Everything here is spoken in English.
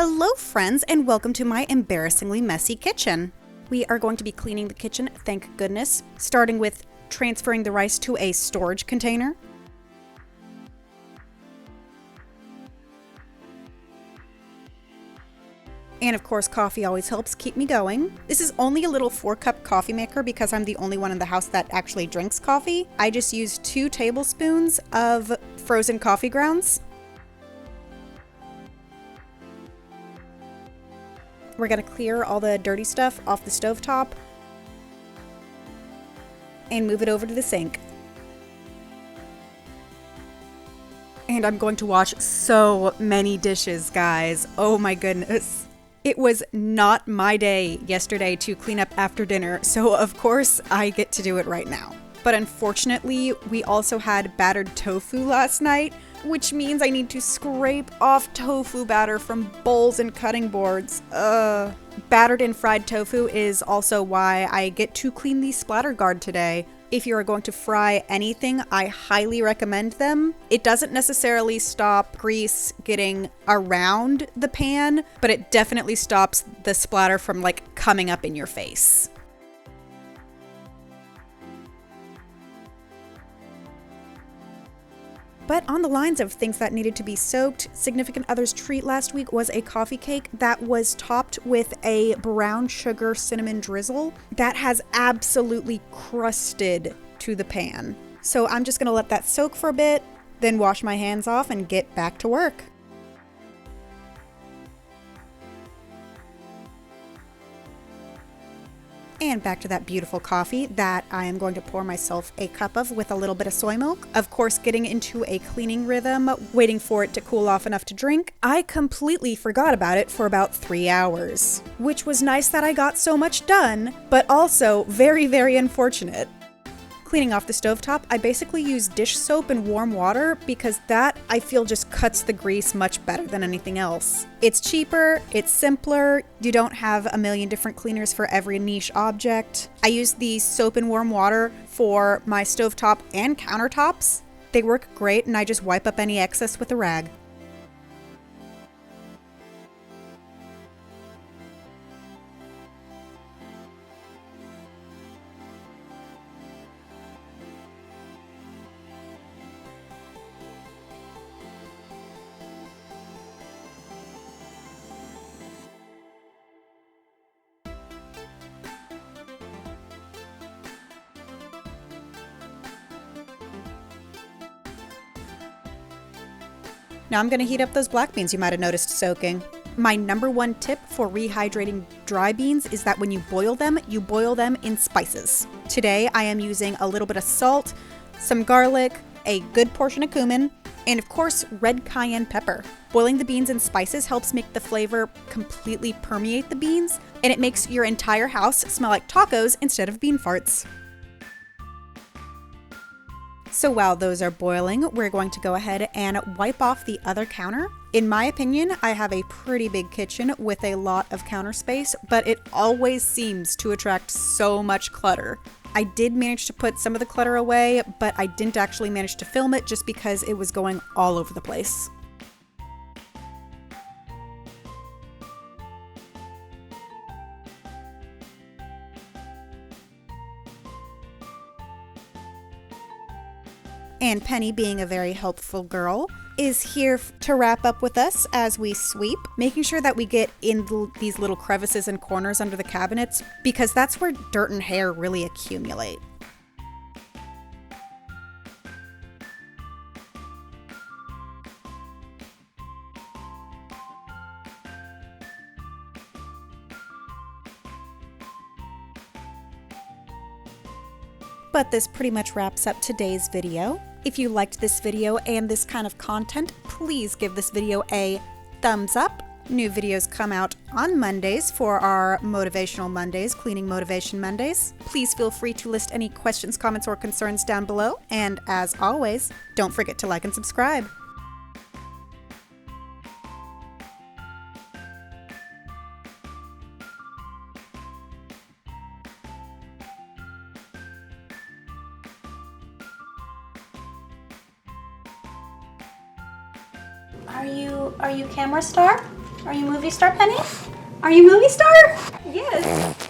Hello friends, and welcome to my embarrassingly messy kitchen. We are going to be cleaning the kitchen, thank goodness, starting with transferring the rice to a storage container. And of course, coffee always helps keep me going. This is only a little 4-cup coffee maker because I'm the only one in the house that actually drinks coffee. I just use 2 tablespoons of frozen coffee grounds. We're gonna clear all the dirty stuff off the stovetop and move it over to the sink. And I'm going to wash so many dishes, guys. Oh my goodness. It was not my day yesterday to clean up after dinner, so of course I get to do it right now. But unfortunately, we also had battered tofu last night, which means I need to scrape off tofu batter from bowls and cutting boards. Battered and fried tofu is also why I get to clean the splatter guard today. If you are going to fry anything, I highly recommend them. It doesn't necessarily stop grease getting around the pan, but it definitely stops the splatter from coming up in your face. But on the lines of things that needed to be soaked, significant other's treat last week was a coffee cake that was topped with a brown sugar cinnamon drizzle that has absolutely crusted to the pan. So I'm just gonna let that soak for a bit, then wash my hands off and get back to work. And back to that beautiful coffee that I am going to pour myself a cup of with a little bit of soy milk. Of course, getting into a cleaning rhythm, waiting for it to cool off enough to drink. I completely forgot about it for about 3 hours, which was nice that I got so much done, but also very, very unfortunate. Cleaning off the stovetop, I basically use dish soap and warm water because that, I feel, just cuts the grease much better than anything else. It's cheaper, it's simpler, you don't have a million different cleaners for every niche object. I use the soap and warm water for my stovetop and countertops. They work great, and I just wipe up any excess with a rag. Now I'm going to heat up those black beans you might have noticed soaking. My number one tip for rehydrating dry beans is that when you boil them in spices. Today I am using a little bit of salt, some garlic, a good portion of cumin, and of course red cayenne pepper. Boiling the beans in spices helps make the flavor completely permeate the beans, and it makes your entire house smell like tacos instead of bean farts. So while those are boiling, we're going to go ahead and wipe off the other counter. In my opinion, I have a pretty big kitchen with a lot of counter space, but it always seems to attract so much clutter. I did manage to put some of the clutter away, but I didn't actually manage to film it just because it was going all over the place. And Penny, being a very helpful girl, is here to wrap up with us as we sweep, making sure that we get in these little crevices and corners under the cabinets, because that's where dirt and hair really accumulate. But this pretty much wraps up today's video. If you liked this video and this kind of content, please give this video a thumbs up. New videos come out on Mondays for our Motivational Mondays, Cleaning Motivation Mondays. Please feel free to list any questions, comments, or concerns down below. And as always, don't forget to like and subscribe. Are you camera star? Are you movie star, Penny? Are you movie star? Yes.